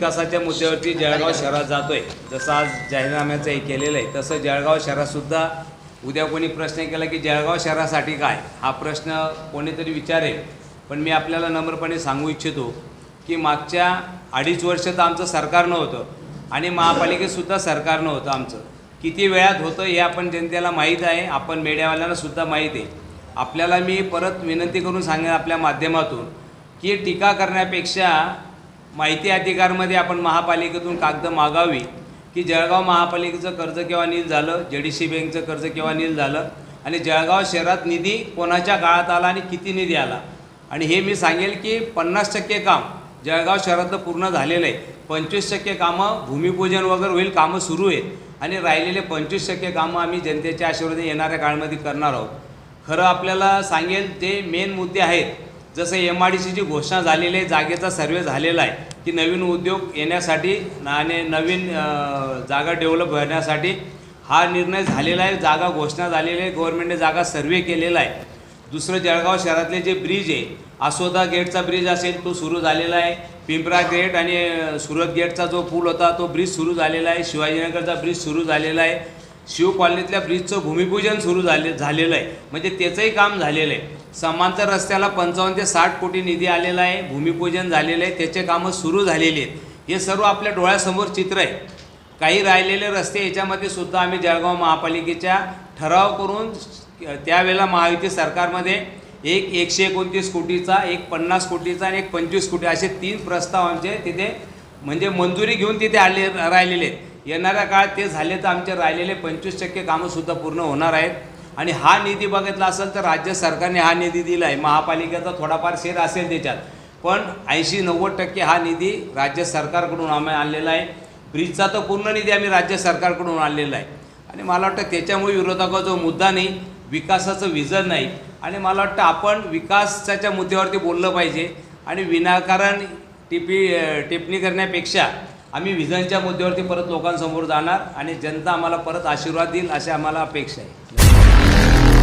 विकासाच्या मुद्द्यावरती जळगाव शहरात जातोय, जसं आज जाहीरनाम्याचं हे केलेलं आहे तसं जळगाव शहरातसुद्धा उद्या कोणी प्रश्न केला की जळगाव शहरासाठी काय, हा प्रश्न कोणीतरी विचारेल. पण मी आपल्याला नम्रपणे सांगू इच्छितो की मागच्या 2.5 वर्ष तर आमचं सरकार नव्हतं आणि महापालिकेतसुद्धा सरकार नव्हतं. आमचं किती वेळात होतं हे आपण जनतेला माहीत आहे, आपण मीडियावाल्यांनासुद्धा माहीत आहे. आपल्याला मी परत विनंती करून सांगेन आपल्या माध्यमातून की टीका करण्यापेक्षा माहिती अधिकारमध्ये आपण महापालिकेतून कागद मागावी की जळगाव महापालिकेचं कर्ज केव्हा नील झालं, JDC बँकचं कर्ज केव्हा नील झालं आणि जळगाव शहरात निधी कोणाच्या काळात आला आणि किती निधी आला. आणि हे मी सांगेल की 50% काम जळगाव शहरातलं पूर्ण झालेलं आहे. 25% कामं भूमिपूजन वगैरे होईल, कामं सुरू आहेत आणि राहिलेले 25% कामं आम्ही जनतेच्या आशीर्वादाने येणाऱ्या काळामध्ये करणार आहोत. खरं आपल्याला सांगेल जे मेन मुद्दे आहेत, जसं MIDCची घोषणा झालेली आहे, जागेचा सर्वे झालेला आहे की नवीन उद्योग येण्यासाठी आणि नवीन जागा डेव्हलप होण्यासाठी हा निर्णय झालेला आहे. जागा घोषणा झालेली आहे, गव्हर्नमेंटने जागा सर्वे केलेला आहे. दुसरं जळगाव शहरातले जे ब्रिज आहे, आसोदा गेटचा ब्रिज असेल तो सुरू झालेला आहे. पिंपरा गेट आणि सुरत गेटचा जो पूल होता तो ब्रिज सुरू झालेला आहे. शिवाजीनगरचा ब्रिज सुरू झालेला आहे. शिव कॉलनीतल्या ब्रिजचं भूमिपूजन सुरू झालेलं आहे, म्हणजे त्याचंही काम झालेलं आहे. समांतर रस्त्याला 55 ते 60 कोटी निधी आलेला आहे, भूमिपूजन झालेलं आहे, त्याचे कामं सुरू झालेली आहेत. हे सर्व आपल्या डोळ्यासमोर चित्र आहे. काही राहिलेले रस्ते याच्यामध्ये सुद्धा आम्ही जळगाव महापालिकेच्या ठराव करून त्यावेळेला महायुती सरकारमध्ये एक 129 कोटीचा, एक 50 कोटीचा आणि एक 25 कोटी असे 3 प्रस्ताव आमचे तिथे म्हणजे मंजुरी घेऊन तिथे राहिलेले आहेत. येणाऱ्या काळात ते झाले तर आमचे राहिलेले 25% कामंसुद्धा पूर्ण होणार आहेत. आणि हा निधी बघितला असेल तर राज्य सरकारने हा निधी दिला आहे. महापालिकेचा थोडाफार शेअर असेल त्याच्यात, पण 80-90% हा निधी राज्य सरकारकडून आम्ही आणलेला आहे. ब्रिजचा तर पूर्ण निधी आम्ही राज्य सरकारकडून आणलेला आहे. आणि मला वाटतं त्याच्यामुळे विरोधकाचा जो मुद्दा नाही, विकासाचं विजन नाही. आणि मला वाटतं आपण विकासाच्या मुद्द्यावरती बोललं पाहिजे आणि विनाकारण टिप्पणी करण्यापेक्षा आम्ही विजनच्या मुद्द्यावरती परत लोकांसमोर जाणार आणि जनता आम्हाला परत आशीर्वाद देईल अशी आम्हाला अपेक्षा आहे.